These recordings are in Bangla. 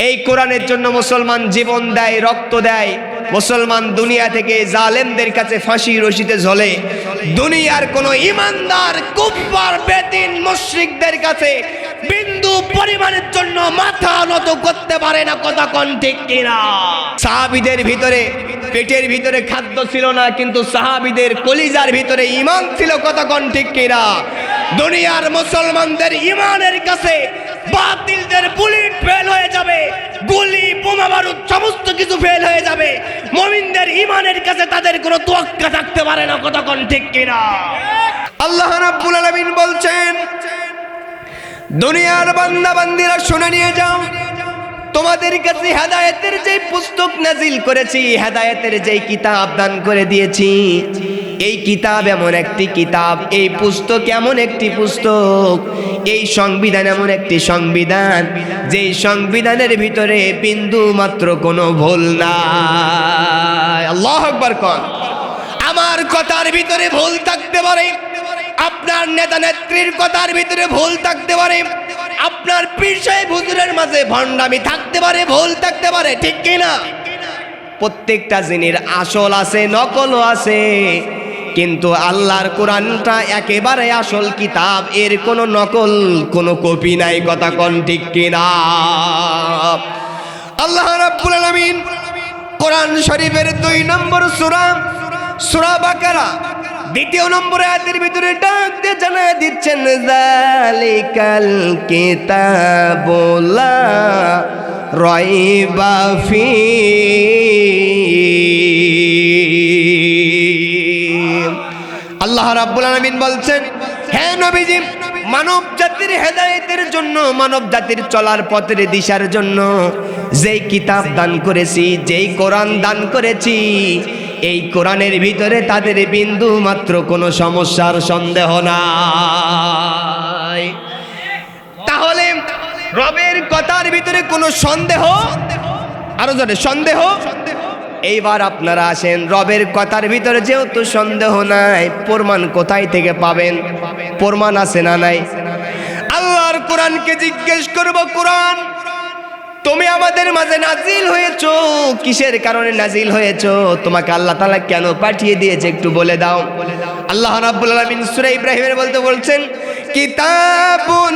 এই কোরআনের জন্য মুসলমান জীবন দেয়, রক্ত দেয়। মুসলমান দুনিয়া থেকে জালেমদের কাছে ফাঁসি রশিতে ঝোলে। দুনিয়ার কোন ইমানদার কুফফার বেদিন মুশরিকদের কাছে বিন্দু পরিমাণের জন্য মাথা নত করতে পারে না। কথা কোন ঠিক কিনা? সাহাবীদের ভিতরে পেটের ভিতরে খাদ্য ছিল না, কিন্তু সাহাবীদের কলিজার ভিতরে ঈমান ছিল। কথা কোন ঠিক কিনা? দুনিয়ার মুসলমানদের ঈমানের কাছে বাতিলদের বুলেট ফেল হয়ে যাবে, গুলি বোমা বারুদ সমস্ত কিছু ফেল হয়ে যাবে। মুমিনদের ঈমানের কাছে তাদের কোনো তোয়াক্কা থাকতে পারে না। কথা কোন ঠিক কিনা? আল্লাহ রাব্বুল আলামিন বলছেন, দুনিয়ার বান্দা বান্দিরা শুনে নিয়ে যাও, তোমাদের কাছে হেদায়েতের যে পুস্তক নাজিল করেছি, হেদায়েতের যে কিতাব দান করে দিয়েছি, এই কিতাব এমন একটি কিতাব, এই পুস্তক এমন একটি পুস্তক, এই সংবিধান এমন একটি সংবিধান, যে সংবিধানের ভিতরে বিন্দু মাত্র কোনো ভুল নাই। আল্লাহু আকবার কোন। আমার কথার ভিতরে ভুল থাকতে পারে, আপনার নেতা নেত্রীর কথার ভিতরে ভুল থাকতে পারে, আপনার পীর সাহেব হুজুরের মাঝে ভণ্ডামি থাকতে পারে, ভুল থাকতে পারে, ঠিক কিনা? প্রত্যেকটা জিনিসের আসল আছে, নকলও আছে, কিন্তু আল্লাহর কোরআনটা একেবারে আসল কিতাব, এর কোনো নকল কোনো কপি নাই। কথা কোন ঠিক কিনা? আল্লাহ রাব্বুল আলামিন কোরআন শরীফের 2 নম্বর সূরা, সূরা বাকারা 2 নম্বর আয়াতের ভিতরে ডাক দিয়ে জানায় দিচ্ছেন, যালিকাল কিতাবু লা রাইবা ফীহি। আল্লাহ রাব্বুল আলামিন বলছেন, হে নবীজি, মানব জাতির হেদায়েতের জন্য, মানব জাতির চলার পথের দিশার জন্য যেই কিতাব দান করেছি, যেই কোরআন দান করেছি, এই কোরআনের ভিতরে তাদের বিন্দু মাত্র কোনো সমস্যার সন্দেহ নাই। তাহলে রবের কথার ভিতরে কোনো সন্দেহ, আরো জোরে সন্দেহ। এইবার আপনারা আসেন, রবের কথার ভিতরে যেহেতু সন্দেহ নাই, প্রমাণ কোথায় থেকে পাবেন? প্রমাণ আছে না নাই? আল্লাহর কোরআনকে জিজ্ঞেস করব, কোরআন তুমি আমাদের মাঝে নাজিল হয়েছো, কিসের কারণে নাজিল হয়েছো? তোমাকে আল্লাহ তাআলা কেন পাঠিয়ে দিয়েছে একটু বলে দাও। আল্লাহ রাব্বুল আলামিন সূরা ইব্রাহিমের বলছেন, কিতাবুন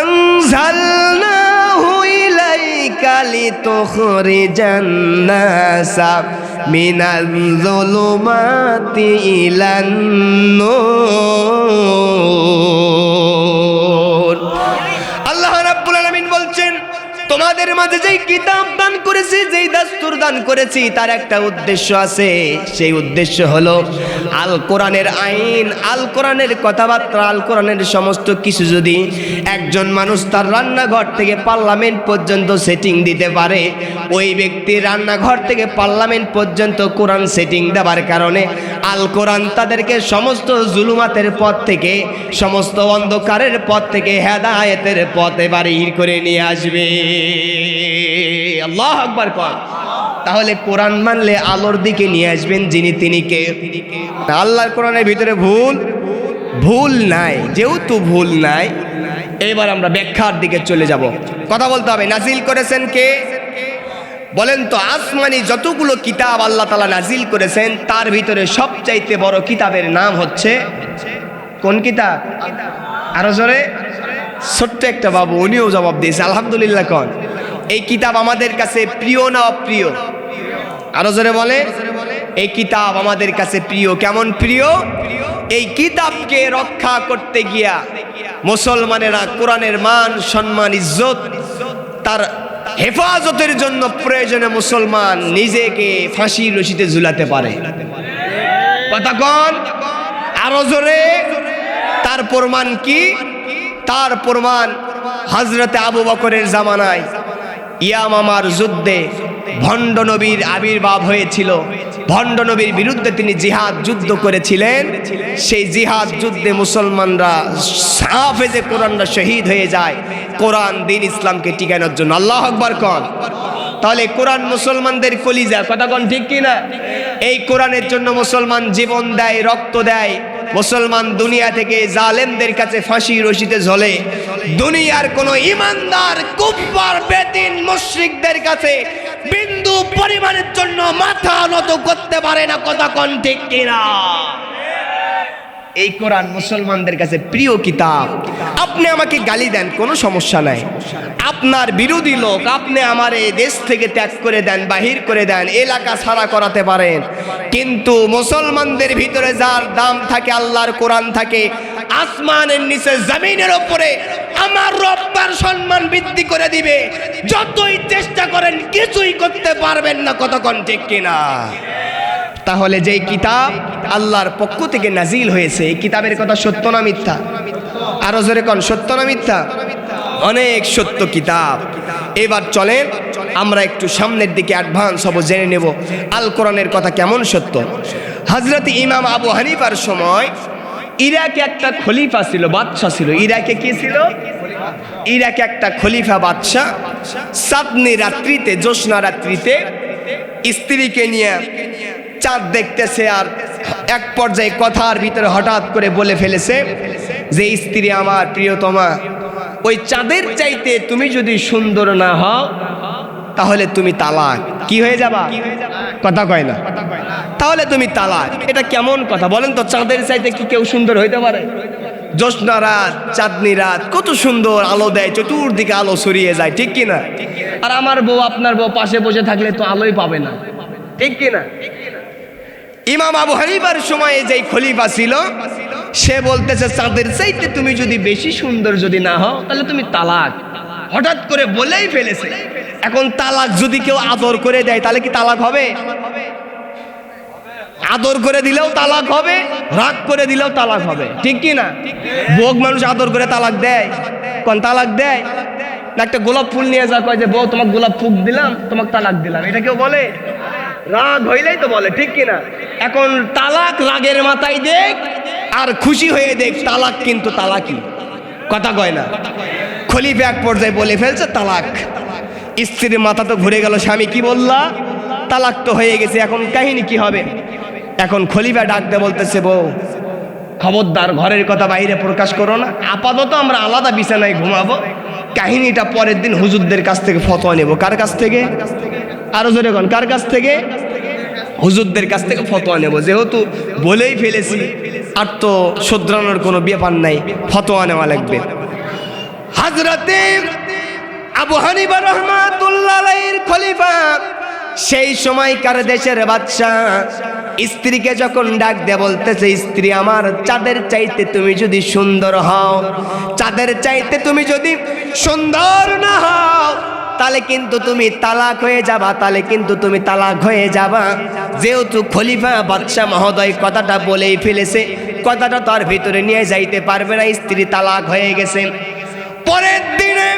আনজালনাহু ইলাইকা লিতুখরিজান নাসা মিনাল যুলুমাতি ইলান নূর। আল্লাহ রাব্বুল আলামিন বলছেন, তোমাদের মাঝে যেই কিতাব দান করেছি, যেই দাস্তুর দান করেছি, তার একটা উদ্দেশ্য আছে। সেই উদ্দেশ্য হলো আল কোরআনের আইন, আল কোরআনের কথাবার্তা, আল কোরআনের সমস্ত কিছু যদি একজন মানুষ তার রান্নাঘর থেকে পার্লামেন্ট পর্যন্ত সেটিং দিতে পারে, ওই ব্যক্তির রান্নাঘর থেকে পার্লামেন্ট পর্যন্ত কোরআন সেটিং দেওয়ার কারণে আল কোরআন তাদেরকে সমস্ত জুলুমাতের পথ থেকে, সমস্ত অন্ধকারের পথ থেকে হেদায়েতের পথে বাহির করে নিয়ে আসবে। আল্লাহু আকবার কোন। তাহলে কোরআন মানলে আলোর দিকে নিয়ে আসবেন যিনি, তিনি কে? আল্লাহর কোরআনের ভিতরে ভুল নাই। যেহেতু ভুল নাই, এবার আমরা ব্যাখ্যার দিকে চলে যাব। কথা বলতে হবে, নাজিল করেছেন কে? বলেন তো, আসমানি যতগুলো কিতাব আল্লাহ তাআলা নাজিল করেছেন, তার ভিতরে সবচাইতে বড় কিতাবের নাম হচ্ছে কোন কিতাব? আরো জোরে। ছোট্ট একটা বাবু, উনিও জবাব দিয়েছে আলহামদুলিল্লাহ কোন। এই কিতাব আমাদের কাছে প্রিয় না অপ্রিয়? আরো জোরে বলে। এই কিতাব আমাদের কাছে প্রিয়। কেমন প্রিয়? এই কিতাবকে রক্ষা করতে গিয়া মুসলমানেরা কোরআনের মান, সম্মান, ইজ্জত, তার হেফাজতের জন্য প্রয়োজনে মুসলমান নিজেকে ফাঁসির রশিতে ঝুলাতে পারে। কথা কোন? আরো জোরে। তার প্রমাণ কি? তার প্রমাণ হযরতে আবু বকরের জামানায় ইয়ামামার যুদ্ধে ভণ্ড নবীর আবির্ভাব হয়েছিল। ভণ্ড নবীর বিরুদ্ধে তিনি জিহাদ যুদ্ধ করেছিলেন। সেই জিহাদ যুদ্ধে মুসলমানরা, হাফেজে কোরআনরা শহীদ হয়ে যায় কোরআন দিন ইসলামকে টিকানোর জন্য। আল্লাহু আকবার কোন। তাহলে কোরআন মুসলমানদের কলিজা। কথা কোন ঠিক কি না? এই কোরআনের জন্য মুসলমান জীবন দেয়, রক্ত দেয়। মুসলমান দুনিয়া থেকে জালেমদের কাছে ফাঁসি রশিতে ঝোলে, দুনিয়ার কোন ইমানদার কুফফার বেদিন মুশরিকদের কাছে বিন্দু পরিমাণের জন্য মাথা নত করতে পারে না। কথা কোন ঠিক কিনা? এই কোরআন মুসলমানদের কাছে প্রিয় কিতাব। আপনি আমাকে গালি দেন, কোনো সমস্যা নাই। আপনার বিরোধী লোক আপনি আমার এই দেশ থেকে ত্যাগ করে দেন, বাহির করে দেন, এলাকা ছাড়া করাতে পারেন, কিন্তু মুসলমানদের ভিতরে যার দাম থাকে, আল্লাহর কোরআন থাকে, আসমানের নিচে জমিনের উপরে আমার রব তার সম্মান বৃদ্ধি করে দিবে। যতই চেষ্টা করেন কিছুই করতে পারবেন না। কতক্ষণ ঠিক কিনা? তাহলে যেই কিতাব আল্লাহর পক্ষ থেকে নাজিল হয়েছে, এই কিতাবের কথা সত্য না মিথ্যা? আরো জোরে কোন, সত্য না মিথ্যা? অনেক সত্য কিতাব। এবার চলেন আমরা একটু সামনের দিকে অ্যাডভান্স হব, জেনে নেব আল কোরআনের কথা কেমন সত্য। হযরত ইমাম আবু হানিফার সময় ইরাকে একটা খলিফা ছিল, বাদশা ছিল। ইরাকে কি ছিল? ইরাকে একটা খলিফা বাদশা চাঁদনি রাত্রিতে, জ্যোৎস্না রাত্রিতে স্ত্রীকে নিয়ে চাঁদ দেখতেছে, আর এক পর্যায়ে কথার ভিতরে হঠাৎ করে বলে ফেলেছে যে স্ত্রী আমার প্রিয়তমা, ওই চাঁদের চাইতে তুমি যদি সুন্দর না হও তাহলে তুমি তালাক। কি হয়ে যাবা? কথা কয় না, তাহলে তুমি তালাক। এটা কেমন কথা বলেন তো? চাঁদের চাইতে কি কেউ সুন্দর হইতে পারে? জ্যোৎস্না রাত, চাঁদনি রাত, কত সুন্দর আলো দেয়, চতুর্দিকে আলো ছড়িয়ে যায়, ঠিক কিনা? আর আমার বউ, আপনার বউ পাশে বসে থাকলে তো আলোই পাবে না, ঠিক কিনা? ইমাম আবু হানিফার সময়ে যেই খলিফা ছিল সে বলতেছে চাঁদের চাইতে তুমি যদি বেশি সুন্দর যদি না হও তাহলে তুমি তালাক। হঠাৎ করে বলেই ফেলেছে। এখন তালাক যদি কেউ আদর করে দেয় তাহলে কি তালাক হবে? আদর করে দিলেও তালাক হবে, রাগ করে দিলেও তালাক হবে, ঠিক কি না? বউ মানুষ আদর করে তালাক দেয়? কোন তালাক দেয় না? একটা গোলাপ ফুল নিয়ে যা কয় যে বউ তোমাকে গোলাপ ফুল দিলাম, তোমাকে তালাক দিলাম, এটা কেউ বলে? রাগ হইলেই তো বলে, ঠিক কিনা? এখন তালাক রাগের মাথায় দেখ আর খুশি হয়ে দেখ, তালাক কিন্তু তালাকই। কথা কয় না? খলিফা এক পর্যায়ে বলে ফেলছে তালাক। স্ত্রীর মাথা তো ঘুরে গেল, স্বামী কি বললা? তালাক তো হয়ে গেছে, এখন কাহিনী কি হবে? এখন খলিফা ডাক দিয়ে বলতেছে বউ খবরদার ঘরের কথা বাইরে প্রকাশ করো না, আপাতত আমরা আলাদা বিছানায় ঘুমাবো, কাহিনীটা পরের দিন হুজুরদের কাছ থেকে ফতোয়া নেব। কার কাছ থেকে? আরো জোরে কোন, কার কাছ থেকে? হুজুরদের কাছ থেকে ফতোয়া নেব। যেহেতু বলেই ফেলেছি আর তো শুধরানোর কোনো ব্যাপার নাই, ফতোয়া নেওয়া লাগবে। হযরতে আবু হানিফা রাহমাতুল্লাহ আলাইহির খলিফা সেই সময়কার দেশের বাদশা স্ত্রীকে যখন ডাক দিয়ে বলতেছে স্ত্রী আমার, চাঁদের চাইতে তুমি যদি সুন্দর হও, চাঁদের চাইতে তুমি যদি সুন্দর না হও তাহলে কিন্তু তুমি তালাক হয়ে যাবা, তাহলে কিন্তু তুমি তালাক হয়ে যাবা। যেহেতু খলিফা বাদশা মহোদয় কথাটা বলেই ফেলেছে, কথাটা তার ভিতরে নিয়ে যাইতে পারবে না, স্ত্রী তালাক হয়ে গেছে। পরের দিনে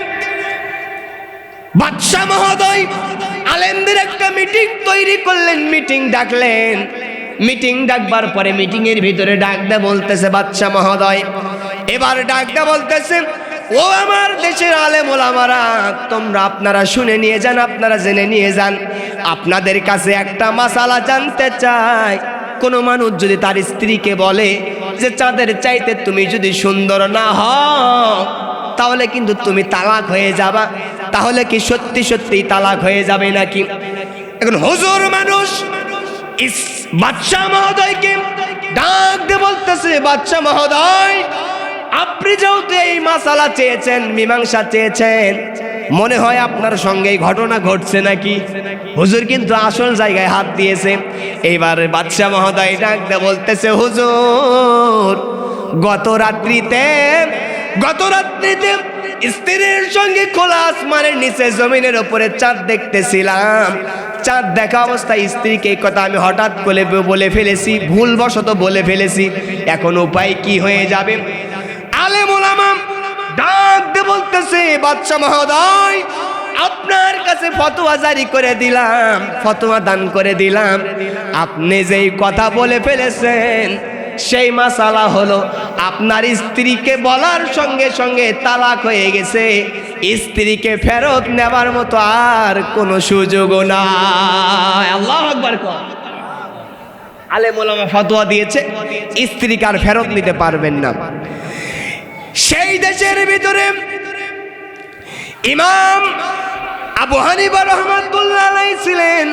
বাদশা মহোদয় আলেমদের একটা মিটিং তৈরি করলেন, মিটিং ডাকলেন। মিটিং ডাকবার পরে মিটিং এর ভিতরে ডাক দে বলতেছে বাদশা মহোদয়, এবার ডাক দে বলতেছে ও আমার দেশের আলেম ওলামারা, তোমরা আপনারা শুনে নিয়ে যান, আপনারা জেনে নিয়ে যান। আপনাদের কাছে একটা মাসালা জানতে চাই। কোনো মানুষ যদি তার স্ত্রীকে বলে যে চাঁদের চাইতে তুমি যদি সুন্দর না হও তাহলে কিন্তু তুমি তালাক হয়ে যাবা, তাহলে কি সত্যি সত্যি তালাক হয়ে যাবে নাকি? এখন হুজুর মানুষ বাদশা মহোদয়কে ডাক দিয়ে বলতেছে বাদশা মহোদয়, আপনি যেহেতু এই মাসালা চেয়েছেন, মীমাংসা চেয়েছেন, মনে হয় আপনার সঙ্গে এই ঘটনা ঘটছে নাকি? হুজুর কিন্তু আসল জায়গায় হাত দিয়েছে। এইবার বাদশা মহোদয় ডাক দিয়ে বলতেছে হুজুর, গত রাত্রিতে স্ত্রীর সঙ্গে খোলা আসমানের নিচে জমিনের উপরে চাঁদ দেখতেছিলাম। চাঁদ দেখা অবস্থায় স্ত্রীকে এই কথা আমি হঠাৎ করে বলে ফেলেছি, ভুলবশত বলে ফেলেছি। এখন উপায় কি হয়ে যাবে? আলেম ওলামা ডাক দিয়ে বলতেছে বাদশা মহোদয়, আপনার কাছে ফতোয়া জারি করে দিলাম, ফতোয়া দান করে দিলাম। আপনি যেই কথা বলে ফেলেছেন সেই মাসালা হলো আপনার স্ত্রীকে বলার সঙ্গে সঙ্গে তালাক হয়ে গেছে, স্ত্রীকে ফেরত নেবার মতো আর কোনো সুযোগ নাই। আল্লাহু আকবার। আলেম ওলামা ফতোয়া দিয়েছে স্ত্রীকে আর ফেরত নিতে পারবেন না। সেই দেশের ভিতরে ইমাম আবু হানিফা রাহমাতুল্লাহ আলাইহি ছিলেন।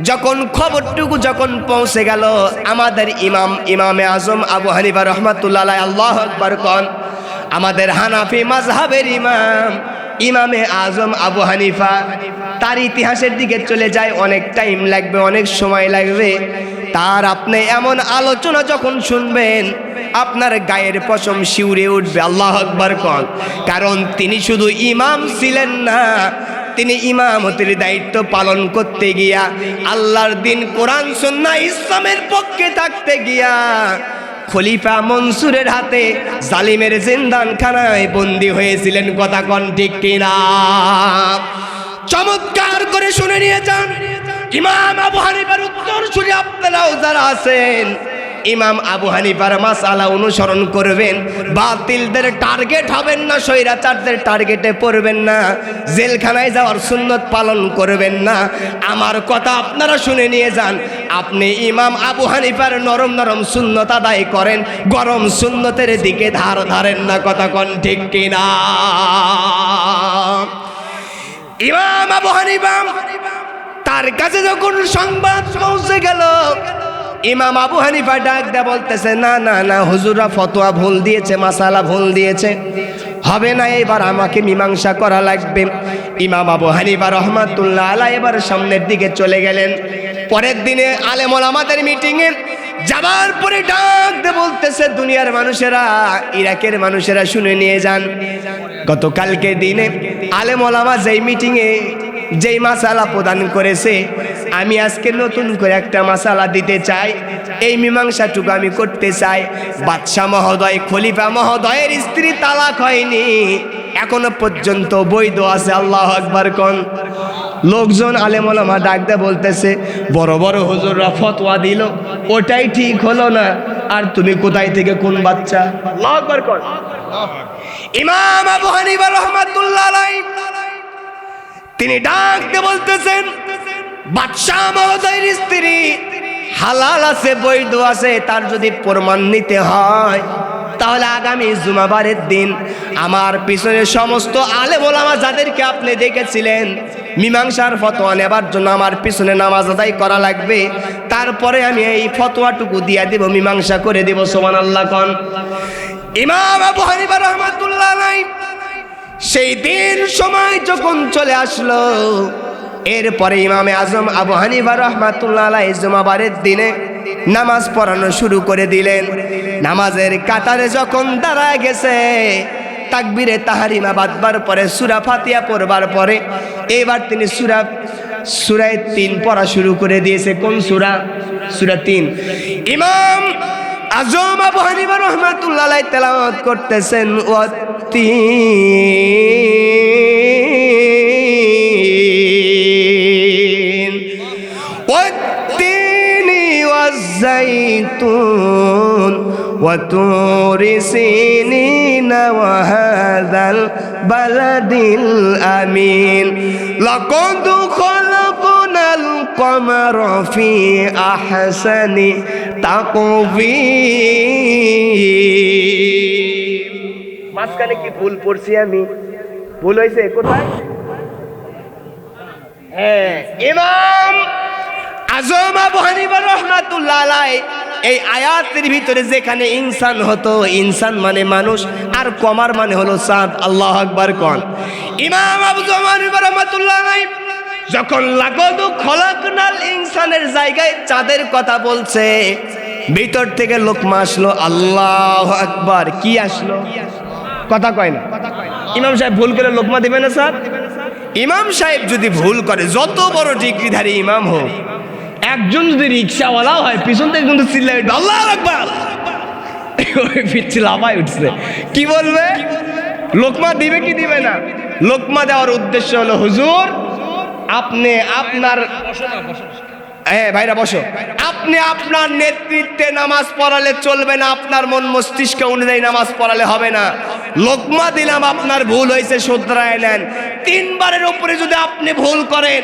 যখন খবরটুকু যখন পৌঁছে গেল আমাদের ইমামে আজম আবু হানিফা রাহমাতুল্লাহ আলাইহি, আল্লাহু আকবার কোন, আমাদের হানাফি মাযহাবের ইমামে আজম আবু হানিফা, তার ইতিহাসের দিকে চলে যায়, অনেক টাইম লাগবে, অনেক সময় লাগবে। তার আপনি এমন আলোচনা যখন শুনবেন আপনার গায়ের পশম শিউরে উঠবে, আল্লাহু আকবার কোন। কারণ তিনি শুধু ইমাম ছিলেন না, তিনি ইমামতির দায়িত্ব পালন করতে গিয়া আল্লাহর দিন কোরআন সুন্নাহ ইসলামের পক্ষে থাকতে গিয়া খলিফা মনসুরের হাতে জালিমের জিন্দানখানায় বন্দী হয়েছিলেন। কথা কোন ঠিক কিনা? চমৎকার করে শুনে নিয়ে যান। ইমাম আবু হানিফার উত্তরসূরি আপনারাও যারা আছেন, ইমাম আবু হানিফার মাসআলা অনুসরণ করবেন, বাতিলদের টার্গেট হবেন না, স্বৈরাচারদের টার্গেটে পড়বেন না, জেলখানায় যাওয়ার সুন্নত পালন করবেন না। আমার কথা আপনারা শুনে নিয়ে যান। আপনি ইমাম আবু হানিফার নরম নরম সুন্নত আদায় করেন, গরম সুন্নতের দিকে ধারেন না। কথা কোন ঠিক কিনা? ইমাম আবু হানিফা তার কাছে যখন সংবাদ পৌঁছে গেল, ইমাম আবু হানিফা ডাক দেয়া বলতেছে, না না না, হুজুররা ফতোয়া ভুল দিয়েছে, মাসালা ভুল দিয়েছে, হবে না, এবার আমাকে মীমাংসা করা লাগবে। ইমাম আবু হানিফা রহমাতুল্লাহ আলাইহি এবার সামনের দিকে চলে গেলেন। পরের দিনে আলেম ওলামাদের মিটিংয়ে যাবার পরে ডাক দিয়ে বলতেছে, দুনিয়ার মানুষেরা, ইরাকের মানুষেরা শুনে নিয়ে যান, গতকালকে দিনে আলেম ওলামা যেই মিটিংয়ে যেই মাসালা প্রদান করেছে, আমি আজকে নতুন করে একটা মাসালা দিতে চাই, এই মীমাংসাটুকু আমি করতে চাই। বাদশাহ মহোদয়, খলিফা মহোদয়ের স্ত্রী তালাক হয়নি, এখনো পর্যন্ত বৈধ আছে। আল্লাহু আকবার কোন। লোকজন আলেম ওলামা ডাক দিয়ে বলতেছে, বড় বড় হুজুররা ফতোয়া দিল, ওটাই ঠিক হলো না, আর তুমি কোথায় থেকে কোন বাচ্চা? আল্লাহু আকবার কোন। ইমাম আবু হানিফা রাহমাতুল্লাহ আলাইহি তিনি ডাক দিয়ে বলতেছেন, বাদশাহ মহোদয়ের স্ত্রী হালাল আছে, বৈধ আছে, তার যদি প্রমাণ নিতে হয় তাহলে আগামী জুমাবারের দিন আমার পিছনে সমস্ত আলেম ওলামা যাদেরকে আপনি দেখেছিলেন মীমাংসার ফতোয়া নেবার জন্য আমার পিছনে নামাজ আদায় করা লাগবে, তারপরে আমি এই ফতোয়াটুকু দিয়ে দেব, মীমাংসা করে দেব। সুবহানাল্লাহ কোন। ইমাম আবু হানিফা রাহমাতুল্লাহ আলাইহি সেই দিন সময় যখন চলে আসলো, এরপরে ইমামে আজম আবু হানিফা রাহমাতুল্লাহ আলাইহি জুমাবারের দিনে নামাজ পড়ানো শুরু করে দিলেন। নামাজের কাতারে যখন দাঁড়ায় গেছে, তাকবীরে তাহরিমা বাঁধবার পরে সূরা ফাতিহা পড়বার পরে এবার তিনি সূরা ৩ পড়া শুরু করে দিয়েছে। কোন সূরা? সূরা ৩। ইমাম আজম আবু হানিফা রাহমাতুল্লাহ আলাইহি তেলাওয়াত করতেছেন, والتين والزيتون وطور سينين وهذا البلد الأمين لقد خلقنا القمر في أحسن تقويم। মাঝখানে কি ভুল পড়ছি আমি? ভুল হয়েছে কোথায়? ইমাম আজম আবু হানিফা রাহমাতুল্লাহ আলাইহি এই আয়াতের ভিতরে যেখানে ইনসান হতো, ইনসান মানে মানুষ, আর কমার মানে হলো চাঁদ। আল্লাহু আকবার কোন। ইমাম আবু হানিফা রাহমাতুল্লাহ আলাইহি যখন লাকাদ খলাকনাল ইনসানের জায়গায় চাঁদের কথা বলছে, ভিতর থেকে লোকমা আসলো, আল্লাহু আকবার। কি আসলো? কথা কয় না। ইমাম সাহেব ভুল করে লোকমা দিবে না স্যার? ইমাম সাহেব যদি ভুল করে, যত বড় ডিগ্রিধারী ইমাম হোক, একজন যদি রিক্সাওয়ালাও হয়, পিছন থেকে কিন্তু চিল্লাই উঠবে, আল্লাহু আকবার। ওই পিচ্ছি লাফায় উঠছে, কি বলবে? লোকমা দিবে কি দিবে না? লোকমা দেওয়ার উদ্দেশ্য হলো, হুজুর আপনি আপনার, ভাইরা বসো, আপনি আপনার নেতৃত্বে নামাজ পড়ালে চলবে না, আপনার মন মস্তিষ্ক অনুযায়ী নামাজ পড়ালে হবে না। লোকমা দিলাম, আপনার ভুল হয়েছে, শুধরায় নেন। 3 বারের উপরে যদি আপনি ভুল করেন,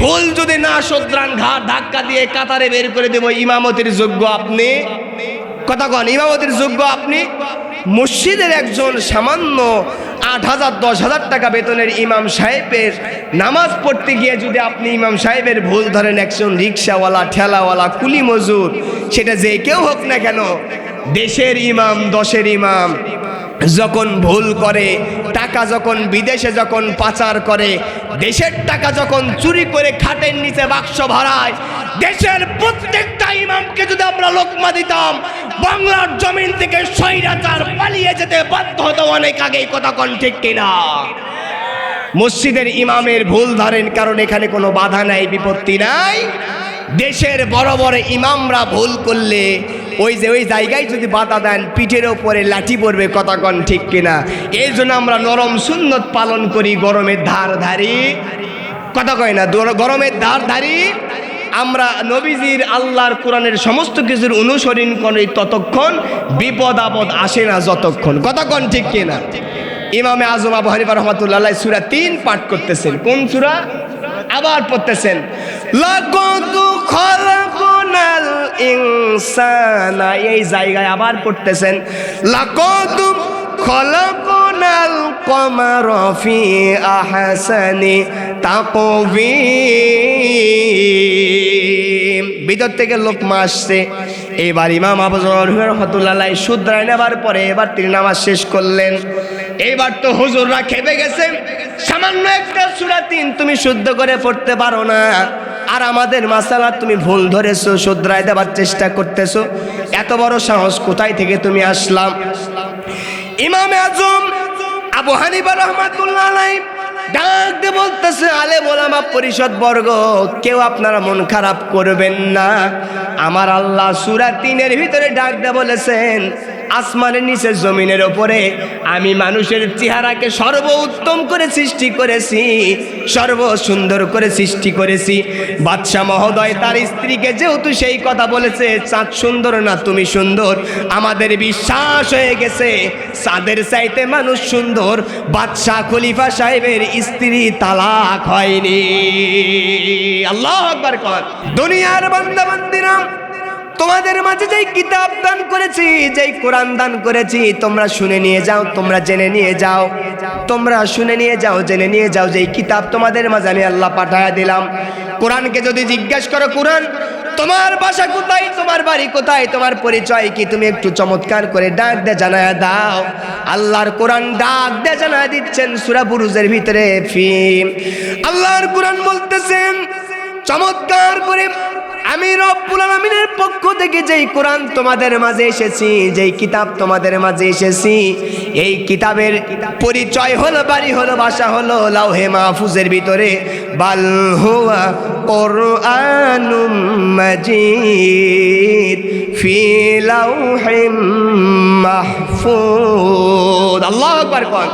ভুল যদি না শোধরান ঘাট ধাক্কা দিয়ে কাতারে বের করে দেব। ইমামতির যোগ্য আপনি, কথা কন, ইমামতির যোগ্য আপনি। মসজিদের একজন সামান্য 8,000 10,000 টাকা বেতনের ইমাম সাহেবের নামাজ পড়তে গিয়ে যদি আপনি ইমাম সাহেবের ভুল ধরেন, একজন রিক্সাওয়ালা, ঠেলাওয়ালা, কুলি মজুর, সেটা যে কেউ হোক না কেন, দেশের ইমাম, দশের ইমাম যখন ভুল করে, টাকা যখন বিদেশে যখন পাচার করে, দেশের টাকা যখন চুরি করে খাটের নিচে বাক্স ভরায়, দেশের প্রত্যেকটা ইমামকে যদি আমরা লোকমা দিতাম, বাংলার জমিন থেকে স্বৈরাচার পালিয়ে যেতে বাধ্য হতো অনেক আগেই, কথা কোন ঠিক কিনা? মসজিদের ইমামের ভুল ধরেন, কারণ এখানে কোনো বাধা নাই, বিপত্তি নাই। দেশের বড় বড় ইমামরা ভুল করলে ওই জায়গায় যদি বাধা দেন, পিঠের ওপরে লাঠি পড়বে, কথা কন ঠিক কিনা? এই জন্য আমরা নরম সুন্নত পালন করি, গরমের ধার ধারি, কথা কয় না, গরমের ধার ধারি। আমরা নবীজির, আল্লাহর কোরআনের সমস্ত কিছুর অনুসরণ করি ততক্ষণ, বিপদ আপদ আসে না যতক্ষণ, কথা কন ঠিক কিনা? ইমামে আজম আবু হানিফা রাহমাতুল্লাহ আলাইহি সূরা 3 পাঠ করতেছেন। কোন সূরা? আবার পড়তেছেন, লাকাদ খালাকনাল ইনসানা, এই জায়গায় আবার পড়তেছেন, লাকাদ খালাকনাল কমারা ফি আহসানি তাকওয়িম। ভিতর থেকে লোকমা আসছে। এবার ইমাম আবু হানিফা রাহমাতুল্লাহ আলাইহি শুধরায় নেবার পরে এবার তিনি নামাজ শেষ করলেন। এইবার তো হুজুররা খেপে গেছে, সামান্য একটা সূরা 3 তুমি শুদ্ধ করে পড়তে পারো না, আর আমাদের মাসালা তুমি ভুল ধরেছো, শুধরায় দেবার চেষ্টা করতেছো, এত বড় সাহস কোথায় থেকে তুমি আসলাম? ইমামে আজম আবু হানিফা রাহমাতুল্লাহ আলাইহি ডাক দিয়ে বলতেছে, আলেম ওলামা পরিষদ বর্গ, কেউ আপনারা মন খারাপ করবেন না। আমার আল্লাহ সূরা 3 ভিতরে ডাক দিয়ে বলেছেন, আসমানের নিচে জমিনের ওপরে আমি মানুষের চেহারাকে সর্বোত্তম করে সৃষ্টি করেছি, সর্বসুন্দর করে সৃষ্টি করেছি। বাদশাহ মহোদয় তার স্ত্রীকে যেহেতু সেই কথা বলেছে, চাঁদ সুন্দর না তুমি সুন্দর, আমাদের বিশ্বাস হয়ে গেছে চাঁদের চাইতে মানুষ সুন্দর। বাদশাহ খলিফা সাহেবের স্ত্রী তালাক হয়নি। আল্লাহু আকবার কর। দুনিয়ার বান্দা বান্দিরা, তোমাদের মাঝে যেই কিতাব দান করেছি, যেই কোরআন দান করেছি, তোমরা শুনে নিয়ে যাও, তোমরা জেনে নিয়ে যাও, তোমরা শুনে নিয়ে যাও, জেনে নিয়ে যাও, যেই কিতাব তোমাদের মাঝে আমি আল্লাহ পাঠায়া দিলাম। কোরআনকে যদি জিজ্ঞাসা করো, কোরআন তোমার ভাষা কোথায়, তোমার বাড়ি কোথায়, তোমার পরিচয় কি, তুমি একটু চমৎকার করে ডাক দে জানায়া দাও। আল্লাহর কোরআন ডাক দে জানায়া দিচ্ছেন সূরা বুরুজের ভিতরে। আল্লাহর কোরআন বলতেছেন চমৎকার করে, আমি রব্বুল আলামিনের পক্ষ থেকে যেই কোরআন তোমাদের মাঝে এসেছি, যেই কিতাব তোমাদের মাঝে এসেছি, এই কিতাবের পরিচয় হলো, বাড়ি হলো, ভাষা হলো লাউহে মাহফুজের ভিতরে। বাল হুয়া কুরআনুম মাজিদ ফি লাউহিম মাহফুজ। আল্লাহু আকবার কর।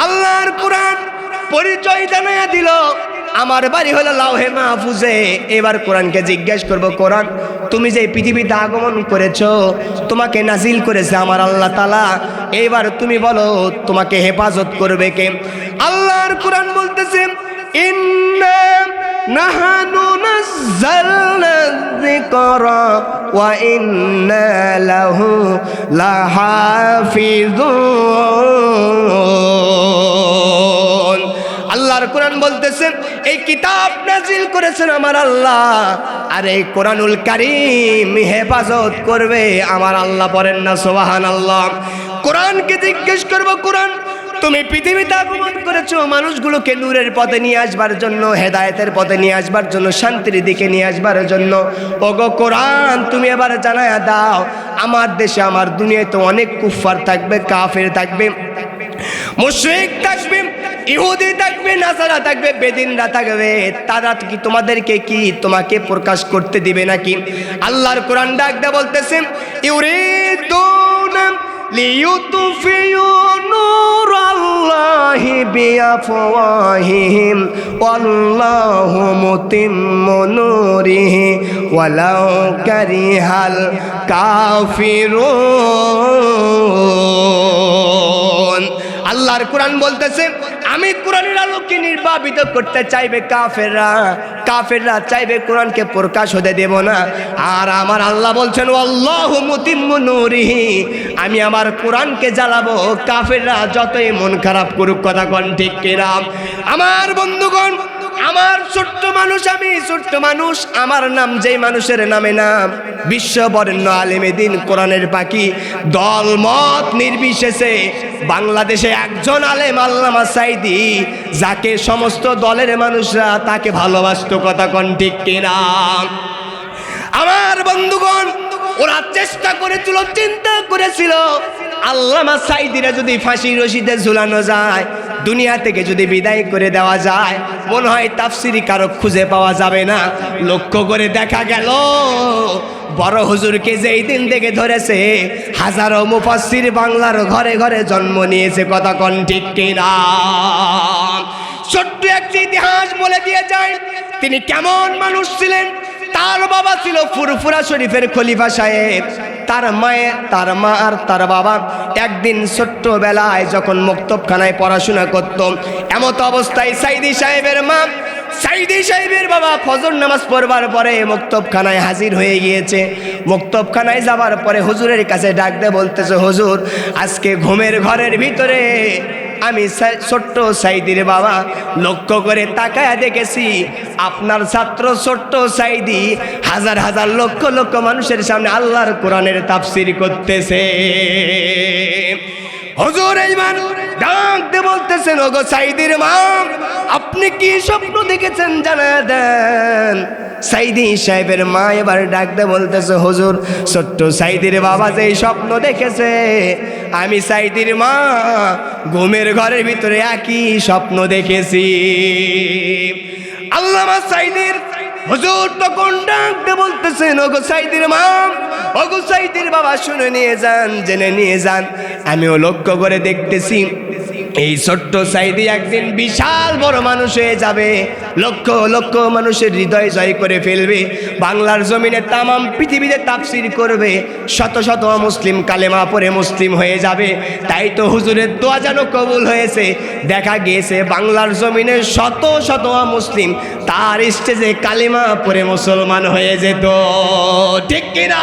আল্লাহর কোরআন পরিচয় জানায়া দিল, আমার বাড়ি হলো লাউহে মাহফুজে। এবার কোরআনকে জিজ্ঞেস করব, কোরআন তুমি যে পৃথিবীতে আগমন করেছো, তোমাকে নাজিল করেছে আমার আল্লাহ তাআলা, এবার তুমি বলো তোমাকে হেফাজত করবে কে? আল্লাহর কোরআন বলতেছে, ইন্না নাহনু নাযালনা যিকরা ওয়া ইন্না লাহু লাহাফিজুন। আল্লাহর কোরআন বলতেছেন, এই কিতাব নাজিল করেছেন আমার আল্লাহ, আর এই কোরআনুল কারীম হেফাজত করবে আমার আল্লাহ। পড়েন না সুবহানাল্লাহ। কোরআনকে জিজ্ঞেস করব, কোরআন তুমি পৃথিবীতে আগমন করেছো মানুষগুলোকে নূরের পথে নিয়ে আসবার জন্য, হেদায়েতের পথে নিয়ে আসবার জন্য, শান্তির দিকে নিয়ে আসবার জন্য। ওগো কোরআন তুমি এবার জানায়া দাও, আমার দেশে, আমার দুনিয়ায় তো অনেক কুফফার থাকবে, কাফের থাকবে, মুশরিক থাকবে, ইহুদি থাকবে, নাসারা থাকবে, বেদিনরা থাকবে, তারা কি তোমাদেরকে কি তোমাকে প্রকাশ করতে দিবে নাকি? আল্লাহর কোরআন ডাক দা বলতেছে, ইউরিদুনা লিইউতফিউ নূরাল্লাহি বিআফওয়াহিহিম ওয়াল্লাহু মুতিম্মু নূরিহি ওয়ালাউ কারিহাল কাফিরুন। আল্লাহর কোরআন বলতেছে, আমি কোরআনের আলোকে নির্বাপিত করতে চাইবে কাফেররা, কাফেররা চাইবে কোরআনকে প্রকাশ হতে দেব না। আর আমার আল্লাহ বলছেন আল্লাহু মুতিম্মু নূরিহি, আমি আমার কোরআনকে জ্বালাবো, কাফেররা যতই মন খারাপ করুক। কথা কোন ঠিক কিনা? আমার বন্ধুগণ, আমার ছোট্ট মানুষ, আমি ছোট্ট মানুষ, আমার নাম যেই মানুষের নামে নাম, বিশ্ববরেণ্য আলেমে দ্বীন, কোরআনের পাখি, দল মত নির্বিশেষে বাংলাদেশে একজন আলেম আল্লামা সাঈদী, যাকে সমস্ত দলের মানুষরা তাকে ভালোবাসতো। কথা কোন ঠিক কিনা? আমার বন্ধুগণ, ওরা চেষ্টা করেছিল, চিন্তা করেছিল আল্লামা সাঈদীরা যদি ফাঁসি রশিদে ঝুলানো যায়, দুনিয়া থেকে যদি বিদায় করে দেওয়া যায়, মনে হয় তাফসিরি কারক খুঁজে পাওয়া যাবে না। লক্ষ্য করে দেখা গেল বড় হুজুরকে যেই দিন থেকে ধরেছে, হাজারো মুফাসসির বাংলার ঘরে ঘরে জন্ম নিয়েছে। কথা কোন ঠিক কিনা? ছোট্ট একটি ইতিহাস বলে দিয়ে যায় তিনি কেমন মানুষ ছিলেন। তার বাবা ছিল ফুরফুরা শরীফের খলিফা সাহেব। তার মায়ের, তার মা আর তার বাবা একদিন ছোট্টবেলায় যখন মক্তবখানায় পড়াশোনা করত, এমত অবস্থায় সাঈদী সাহেবের মা, সাঈদী সাহেবের বাবা ফজর নামাজ পড়বার পরে মক্তবখানায় হাজির হয়ে গিয়েছে। মক্তবখানায় যাবার পরে হুজুরের কাছে ডাক দিয়ে বলতেছে, হুজুর আজকে ঘুমের ঘরের ভিতরে আমি ছোট্ট সাঈদীর বাবা লক্ষ্য করে তাকায়া দেখেছি আপনার ছাত্র ছোট্ট সাঈদী হাজার হাজার লক্ষ লক্ষ মানুষের সামনে আল্লাহর কোরআনের তাফসীর করতেছে। হুজুর এইবার ডাক দিয়ে বলতেছেন, ওগো সাঈদীর মা, আপনি কি স্বপ্ন দেখেছেন জানা দেন। সাঈদী সাহেবের মা এবার ডাক দিয়ে বলতেছে, হুজুর ছোট্ট সাঈদীর বাবা যে স্বপ্ন দেখেছে, আমি সাঈদীর মা ঘুমের ঘরের ভিতরে একই স্বপ্ন দেখেছি। আল্লামা সাঈদীর হুজুর তখন ডাক দিয়ে বলতেছেন, ওগো সাঈদীর মা, ওগো সাঈদীর বাবা, শুনে নিয়ে যান, জেনে নিয়ে যান, আমিও লক্ষ্য করে দেখতেছি এই ছোট্ট সাঈদী একদিন বিশাল বড় মানুষ হয়ে যাবে, লক্ষ লক্ষ মানুষের হৃদয় জয় করে ফেলবে, বাংলার জমিনে তামাম পৃথিবীতে তাফসীর করবে, শত শত মুসলিম কালেমা পড়ে মুসলিম হয়ে যাবে। তাই তো হুজুরের দোয়া যেন কবুল হয়েছে। দেখা গিয়েছে বাংলার জমিনে শত শত মুসলিম তার স্টেজে কালেমা পড়ে মুসলমান হয়ে যেত। ঠিক কিনা?